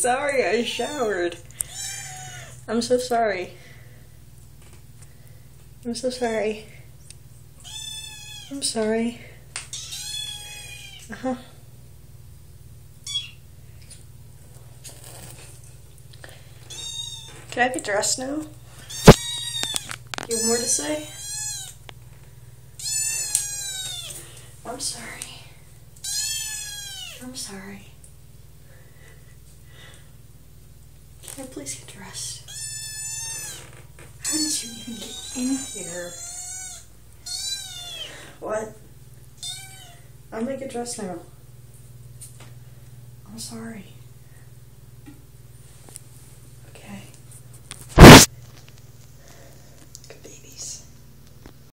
sorry, I showered. I'm so sorry. I'm so sorry. I'm sorry. Uh-huh. Can I get dressed now? You have more to say? I'm sorry. I'm sorry. Can I please get dressed? How did you even get in here? What? I'm gonna get dressed now. I'm sorry.